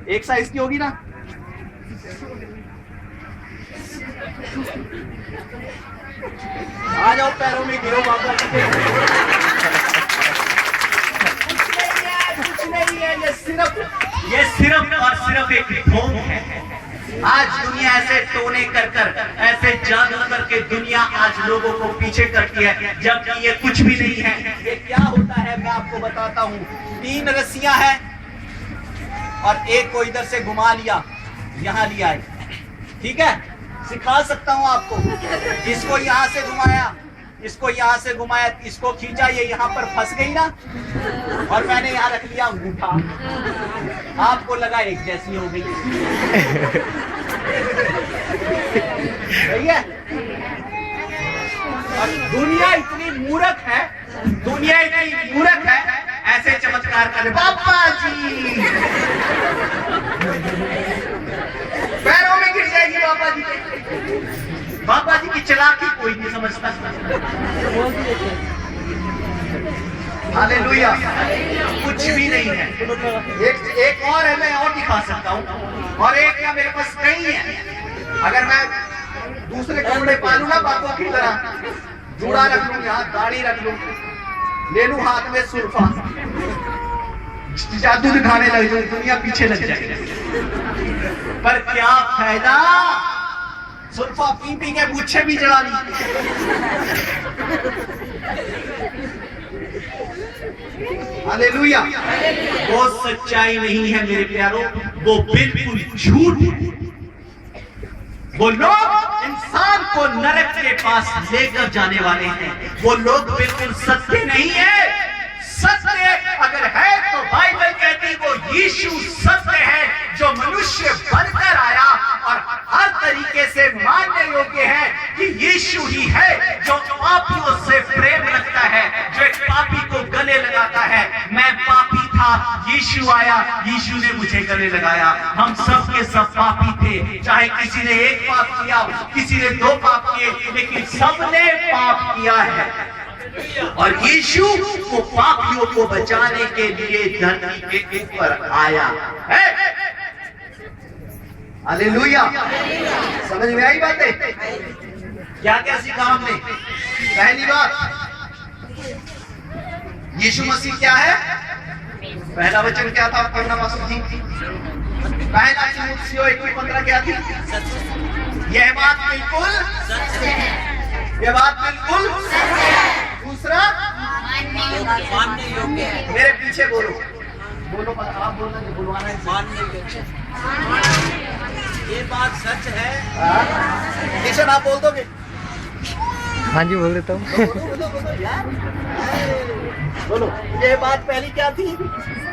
एक साइज की होगी ना? आ जाओ, पैरों में गिरो बाबा जी के। कुछ नहीं है, ये सिर्फ और सिर्फ एक ढोंग है। आज दुनिया ऐसे टोने कर कर, ऐसे जादू करके दुनिया आज लोगों को पीछे करती है, जबकि ये कुछ भी नहीं है। ये क्या होता है मैं आपको बताता हूँ। 3 रस्सियां हैं और एक को इधर से घुमा लिया, यहाँ लिया है, ठीक है? सिखा सकता हूँ आपको। इसको यहाँ से घुमाया, इसको यहाँ से घुमाया, इसको खींचा, ये यहाँ पर फंस गई ना, और मैंने यहाँ रख लिया अंगूठा। आपको लगा एक जैसी हो गई। सही है? और दुनिया इतनी मूर्ख है, दुनिया इतनी मूर्ख है, ऐसे चमत्कार करे बाबा जी, पैरों में गिर जाएगी बाबा जी के। बाबा जी की चालाकी कोई नहीं समझता। हालेलुया, कुछ भी नहीं है। एक और है, मैं और दिखा सकता हूँ, और एक क्या मेरे पास कहीं है। अगर मैं दूसरे कपड़े पहनूंगा बाबा की तरह, जूड़ा रख लूं, यहाँ दाढ़ी रख लूं, ले लूं हाथ में सुल्फा, जादू दिखाने लग जाए, दुनिया पीछे लग जाए। पर क्या फायदा? सुल्फा पी पी के गुच्छे भी जला ली। हालेलुया। वो सच्चाई नहीं है मेरे प्यारों, वो बिल्कुल झूठ। वो लोग इंसान को नरक के पास लेकर जाने वाले हैं, वो लोग बिल्कुल सत्य नहीं है। सत्य अगर है तो बाइबल कहती वो यीशु सत्य है, जो मनुष्य बनकर आया और हर तरीके से मानने योग्य है कि यीशु ही है, जो पापियों से प्रेम रखता है, जो एक पापी को गले लगाता है। मैं पापी था, यीशु आया, यीशु ने मुझे गले लगाया। हम सब के सब पापी थे, चाहे किसी ने एक पाप किया, किसी ने 2 पाप किए, लेकिन सबने पाप किया है। और यीशु वो पापियों को बचाने के लिए धरती के ऊपर आया है। हालेलुया। समझ में आई बातें? क्या क्या सीखा हमने? पहली बात, यीशु मसीह क्या है? पहला वचन क्या था? पढ़ना मासूम जी। पहला तीमुथियुस 1:15 क्या थी? यह बात बिल्कुल सच है, यह बात बिल्कुल सच है। दूसरा, मानने योग्य है। मेरे पीछे बोलो, बोलो, आप बोलना, जो बुलवाना है। मानने योग्य, ये बात सच है। किशन आप बोल दोगे? हाँ जी, बोल देता हूँ। बोलो, ये बात पहली क्या थी?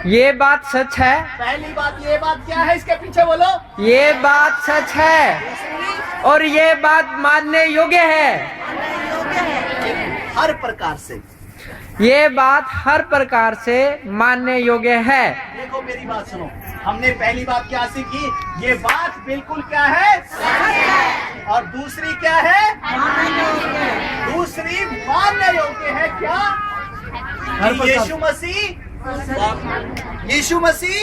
ये बात सच है। पहली बात, ये बात क्या है? इसके पीछे बोलो। ये बात सच है और ये बात मानने योग्य है। हर प्रकार से ये बात हर प्रकार से मानने योग्य है। देखो मेरी बात सुनो, हमने पहली बात क्या सीखी? ये बात बिल्कुल क्या है? सच है। और दूसरी क्या है? मानने योग्य है। दूसरी मानने योग्य है। क्या? यीशु मसीह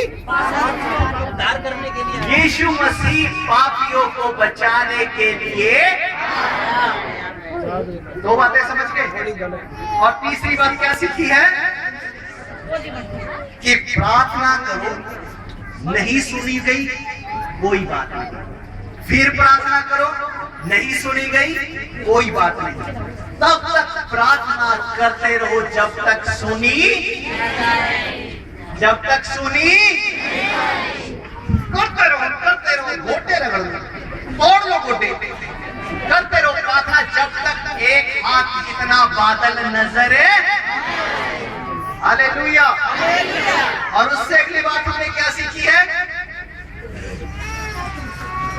उद्धार करने के लिए, यीशु मसीह पापियों को बचाने के लिए। 2 बातें समझ गए? और तीसरी बात क्या सीखी है? कि प्रार्थना करो, नहीं सुनी गई कोई बात नहीं, फिर प्रार्थना करो, नहीं सुनी गई कोई बात नहीं, तब तक प्रार्थना करते रहो जब तक सुनी, जब तक सुनी। करते रहो, घोटे रगड़ लो, तोड़ लो घोटे, करते रहो प्रार्थना जब तक एक हाथ जितना बादल नजर है। हालेलुया। और उससे अगली बात हमने क्या सीखी है?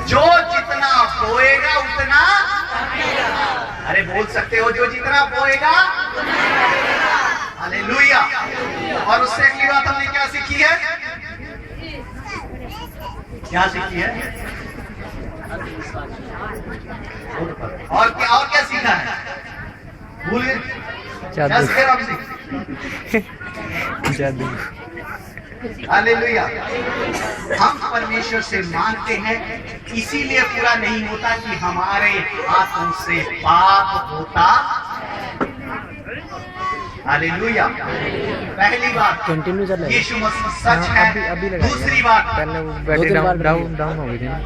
जो जितना बोएगा उतना, अरे बोल सकते हो, जो जितना बोएगा। हालेलुया। और उससे अगली बात हमने क्या सीखी है? क्या सीखी है? और क्या सीखा है? भूल गए? क्या सीखा आपसे? जादू। हालेलुया। हम परमेश्वर से मांगते हैं, इसीलिए पूरा नहीं होता कि हमारे हाथों से पाप होता। हालेलुया। पहली बात, कंटिन्यू चल रहा है। यीशु मसीह सच है। अभी लगाया। दूसरी बात, पहले वो बैटरी डाउन हो गई थी ना।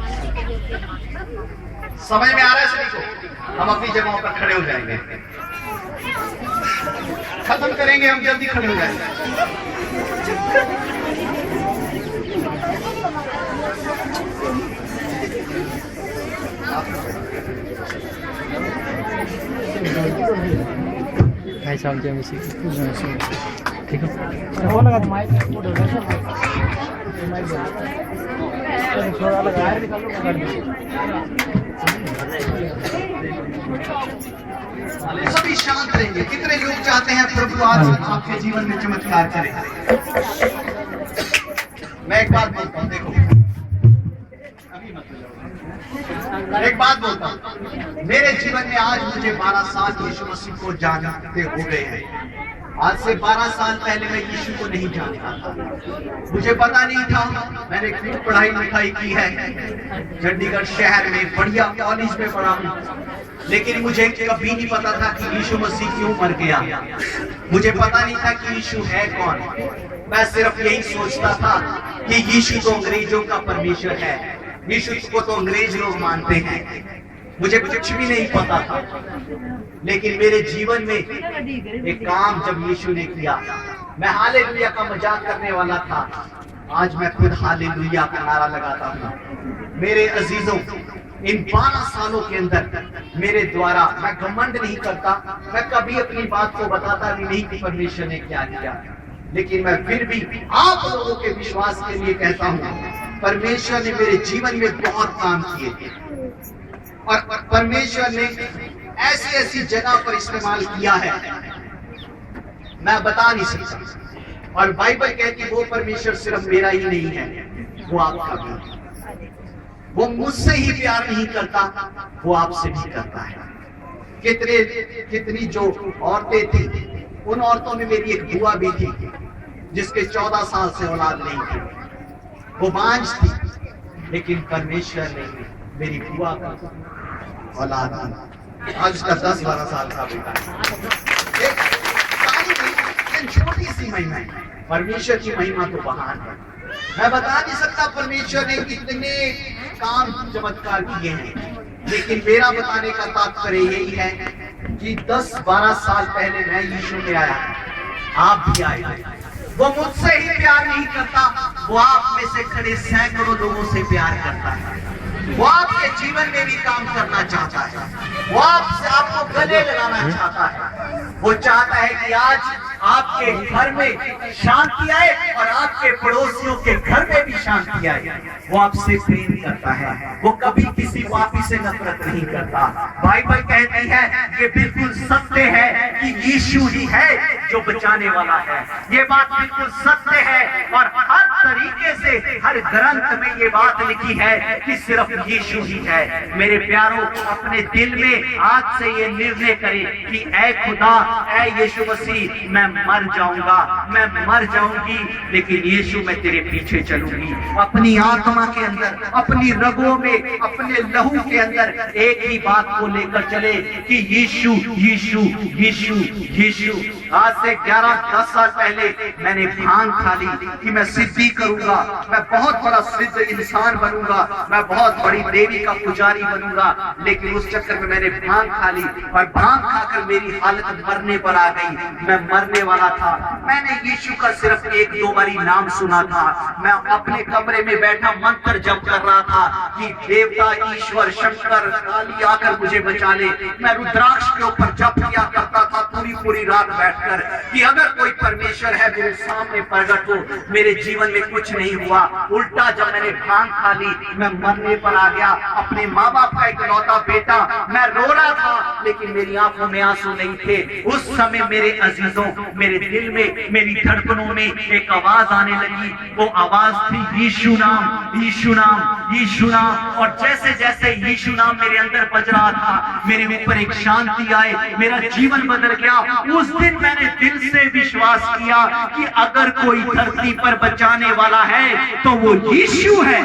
समझ में आ रहा है सभी को? हम अपनी जगहों पर खड़े हो जाएंगे, खत्म करेंगे, हम जल्दी खड़े हो जाएंगे। भाई साहब जी हम ठीक है। सभी शांत रहेंगे। कितने लोग चाहते हैं प्रभु आज आपके जीवन में चमत्कार करे? मैं एक बात बोलता हूँ, देखो अभी मत जाओ। एक बात बोलता हूँ, मेरे जीवन में आज मुझे 12 साल यीशु मसीह को जानते हो गए हैं। आज से 12 साल पहले मैं यीशु को नहीं जानता था, मुझे पता नहीं था। मैंने खूब पढ़ाई लिखाई की है, चंडीगढ़ शहर में बढ़िया कॉलेज में पढ़ा हूँ, लेकिन मुझे कभी नहीं पता था कि यीशु मसीह क्यों मर गया। मुझे पता नहीं था कि यीशु है कौन। मैं सिर्फ यही सोचता था कि यीशु तो अंग्रेजों का परमेश्वर है, यीशु को तो अंग्रेज लोग मानते हैं। मुझे कुछ भी नहीं पता था, लेकिन मेरे जीवन में एक काम जब यीशु ने किया, मैं हालेलुया का मजाक करने वाला था, आज मैं खुद हालेलुया का नारा लगाता हूँ। मेरे अजीजों, इन 12 सालों के अंदर मेरे द्वारा, मैं घमंड नहीं करता, मैं कभी अपनी बात को बताता भी नहीं कि परमेश्वर ने क्या किया, लेकिन मैं फिर भी आप लोगों के विश्वास के लिए कहता हूँ, परमेश्वर ने मेरे जीवन में बहुत काम किए और परमेश्वर ने ऐसी ऐसी जगह पर इस्तेमाल किया है, मैं बता नहीं सकता। और बाइबल कहती है वो परमेश्वर सिर्फ मेरा ही नहीं है, वो आपका भी। वो मुझसे ही प्यार नहीं करता, वो आपसे भी करता है। कितनी जो औरतें थी, उन औरतों में मेरी एक बुआ भी थी जिसके 14 साल से औलाद नहीं थी, वो बांझ थी, लेकिन परमेश्वर ने मेरी बुआ का औलाद दी। आज उसका 10-12 साल का बेटा है। एक छोटी सी महिमा है, परमेश्वर की महिमा तो महान है। मैं बता नहीं सकता परमेश्वर ने कितने काम चमत्कार किए हैं, लेकिन मेरा बताने का तात्पर्य यही है कि 10-12 साल पहले मैं यीशु में आया, आप भी आए। वो मुझसे ही प्यार नहीं करता, वो आप में से खड़े सैकड़ों लोगों से प्यार करता है। वो आपके जीवन में भी काम करना चाहता है, वो आपको गले लगाना चाहता है। वो चाहता है कि आज आपके घर में शांति आए और आपके पड़ोसियों के घर में भी शांति आए। वो आपसे प्रेम करता है, वो कभी किसी पापी से नफरत नहीं करता। बाइबल कहती है कि बिल्कुल सत्य है कि यीशु ही है जो बचाने वाला है। ये बात बिल्कुल सत्य है और हर तरीके से हर ग्रंथ में ये बात लिखी है कि सिर्फ यीशु ही है। मेरे प्यारों, अपने दिल में आज से ये निर्णय करें कि ऐ खुदा, ऐ यीशु मसीह, मैं मर जाऊंगा, मैं मर जाऊंगी, लेकिन यीशु मैं तेरे पीछे चलूंगी। अपनी आत्मा के अंदर, अपनी रगों में, अपने लहू के अंदर एक ही बात को लेकर चले कि यीशु यीशु यीशु यीशु। आज से 11-10 साल पहले मैंने भांग खा ली कि मैं सिद्धि करूंगा, मैं बहुत बड़ा सिद्ध इंसान बनूंगा, मैं बहुत बड़ी देवी का पुजारी बनूंगा, लेकिन उस चक्कर में मैंने भांग खा ली और भांग खाकर मेरी हालत मरने पर आ गई। मैं मरने वाला था। मैंने यीशु का सिर्फ 1-2 बारी नाम सुना था। मैं अपने कमरे में बैठा मंत्र जप कर रहा था कि देवता, ईश्वर, शंकर, काली आकर मुझे बचा ले। मैं रुद्राक्ष के ऊपर जप किया करता था पूरी रात बैठकर कि अगर कोई परमेश्वर है मेरे सामने प्रकट हो। मेरे जीवन में कुछ नहीं हुआ, उल्टा जब मैंने भांग खा ली मैं मरने पर आ गया। अपने माँ बाप का इकलौता बेटा, मैं रो रहा था लेकिन मेरी आंखों में आंसू नहीं थे। उस समय मेरे अजीजों, मेरे दिल में, मेरी धड़कनों में एक आवाज आने लगी। वो आवाज थी यीशु नाम, यीशु नाम, यीशु नाम। और जैसे जैसे यीशु नाम मेरे अंदर बज रहा था, मेरे ऊपर एक शांति आई, मेरा जीवन बदल गया। उस दिन मैंने दिल से विश्वास किया कि अगर कोई धरती पर बचाने वाला है तो वो यीशु है।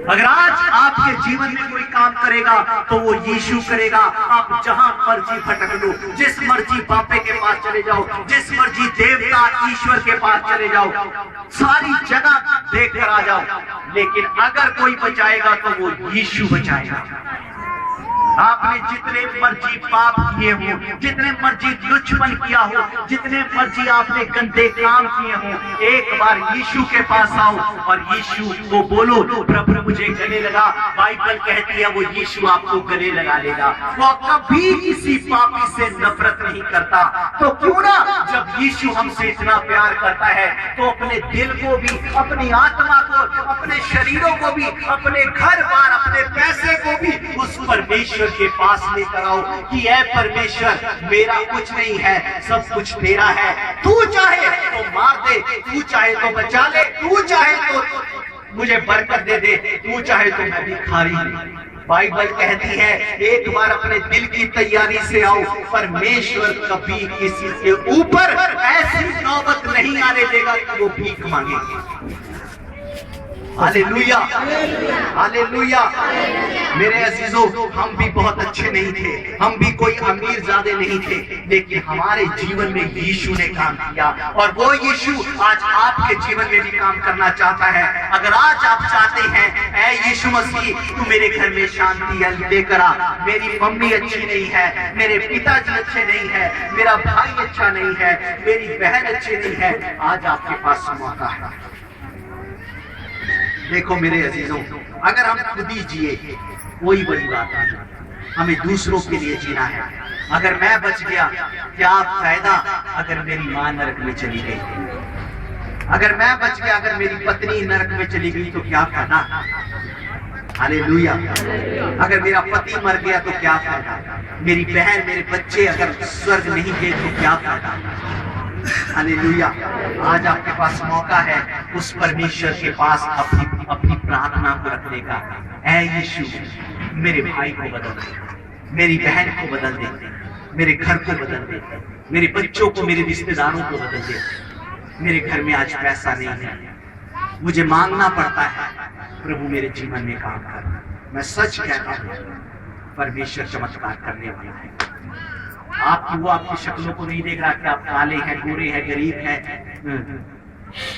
अगर आज आपके जीवन में कोई काम करेगा तो वो यीशु करेगा। आप जहां मर्जी भटक लो, जिस मर्जी बापे के पास चले जाओ, जिस मर्जी देवता ईश्वर के पास चले जाओ, सारी जगह देख कर आ जाओ, लेकिन अगर कोई बचाएगा तो वो यीशु बचाएगा। आपने जितने मर्जी पाप किए हो, जितने मर्जी दुष्पन किया हो, जितने मर्जी आपने गंदे काम किए हो, एक बार यीशु के पास आओ और यीशु को बोलो, प्रभु मुझे गले लगा। बाइबल कहती है वो यीशु आपको गले लगा लेगा। वो कभी किसी पापी से नफरत नहीं करता। तो क्यों ना, जब यीशु हमसे इतना प्यार करता है तो अपने दिल को भी, अपनी आत्मा को, अपने शरीरों को भी, अपने घर बार, अपने पैसे को भी उस परमेश्वर के पास लेकर आओ कि ऐ परमेश्वर, मेरा कुछ नहीं है, सब कुछ तेरा है। तू चाहे तो मार दे, तू चाहे तो बचा ले, तू चाहे तो मुझे बरकत दे दे, तू चाहे तो मैं भिखारी हूं। बाइबल कहती है एक बार अपने दिल की तैयारी से आओ, परमेश्वर कभी किसी के ऊपर ऐसी नौबत नहीं आने देगा कि वो भीख मांगे। Hallelujah, hallelujah. मेरे अजीजों, हम भी बहुत अच्छे नहीं थे, हम भी कोई अमीर ज़्यादा नहीं थे, लेकिन हमारे जीवन में यीशु ने काम किया और वो यीशु आज आपके जीवन में भी काम करना चाहता है। अगर आज आप चाहते हैं ऐ यीशु मसीह तू मेरे घर में शांति लेकर आ, मेरी मम्मी अच्छी नहीं है, मेरे पिताजी अच्छे नहीं है, मेरा भाई अच्छा नहीं है, मेरी बहन अच्छी नहीं है, आज आपके पास मौका है। देखो मेरे अजीजों, अगर हम खुद ही जिए कोई बड़ी बात नहीं, हमें दूसरों के लिए जीना है। अगर मैं बच गया क्या फायदा अगर मेरी मां नरक में चली गई? अगर मैं बच गया, अगर मेरी पत्नी नरक में चली गई तो क्या फायदा? हालेलुया। अगर मेरा पति मर गया तो क्या फायदा? मेरी बहन, मेरे बच्चे अगर स्वर्ग नहीं गए तो क्या फायदा? हालेलुया। आज आपके पास मौका है उस परमेश्वर के पास अपनी प्रार्थना को रखने का। ऐ यीशु, मेरे भाई को बदल दे, मेरी बहन को बदल दे, मेरे घर को बदल दे, मेरे बच्चों को, मेरे रिश्तेदारों को बदल दे। मेरे घर में आज पैसा नहीं है, मुझे मांगना पड़ता है, प्रभु मेरे जीवन में काम कर। मैं सच कहता हूँ, परमेश्वर चमत्कार करने वाला है। वो आपकी शक्लों को नहीं देख रहा कि आप काले हैं, गोरे हैं, गरीब हैं,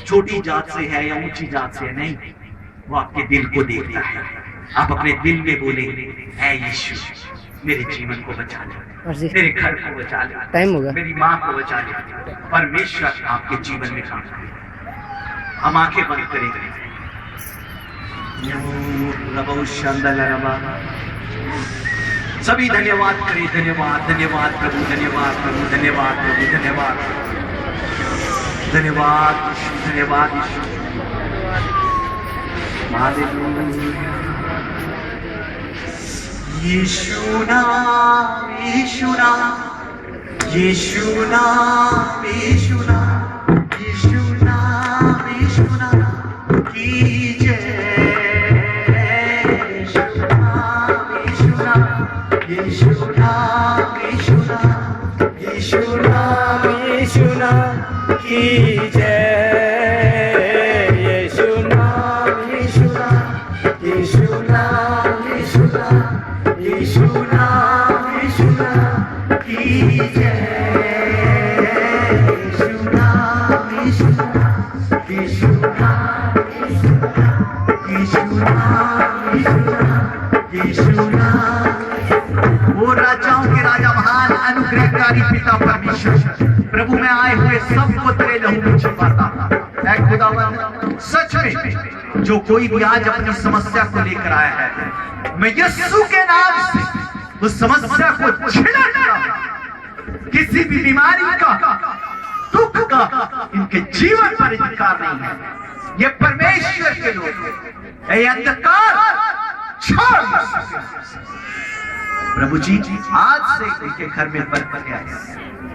छोटी जात से है या ऊंची जात से है, नहीं, वो आपके दिल को देखता है। आप अपने दिल में बोले, ऐ यीशु मेरे जीवन को बचा ले, मेरे घर को बचा ले, टाइम होगा, मेरी माँ को बचा ले। परमेश्वर आपके जीवन में काम करे। हम आंखें बंद करेंगे। सभी धन्यवाद करें, धन्यवाद, धन्यवाद प्रभु, धन्यवाद प्रभु, धन्यवाद प्रभु, धन्यवाद, धन्यवाद, धन्यवाद यीशु नाम, यीशु नाम, यीशु नाम, यीशु नाम, यीशु नाम, यीशु नाम की जय। यीशु नाम, यीशु नाम, यीशु नाम, यीशु नाम की जय। यीशु नाम, यीशु नाम, यीशु नाम, यीशु नाम, यीशु नाम, यीशु नाम की जय। यीशु नाम, यीशु नाम, यीशु नाम, यीशु नाम, यीशु नाम, यीशु नाम। वो राजाओं के राजा, महान अनुग्रहकारी पिता परमेश्वर, प्रभु में आए हुए सबको तेरे लहू में छिपाता। ऐ खुदावंद, सच में जो कोई भी आज अपनी समस्या को लेकर आया है, मैं यीशु के नाम से उस समस्या को छिड़कता हूं। किसी भी बीमारी का, दुख का इनके जीवन पर अधिकार नहीं है। ये परमेश्वर के लोग, ये अंधकार छोड़। प्रभु जी आज से इनके घर में बरकत आए,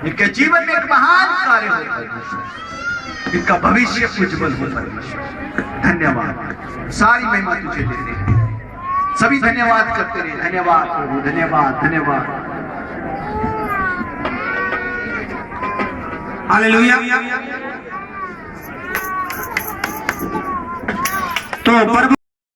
इनके जीवन में एक महान कार्य हो। इनका भविष्य उज्जवल हो परमेश्वर। धन्यवाद, सारी महिमा तुझे देते हैं, सभी धन्यवाद करते रहे। धन्यवाद प्रभु, धन्यवाद, धन्यवाद। हालेलुया। तो प्रभु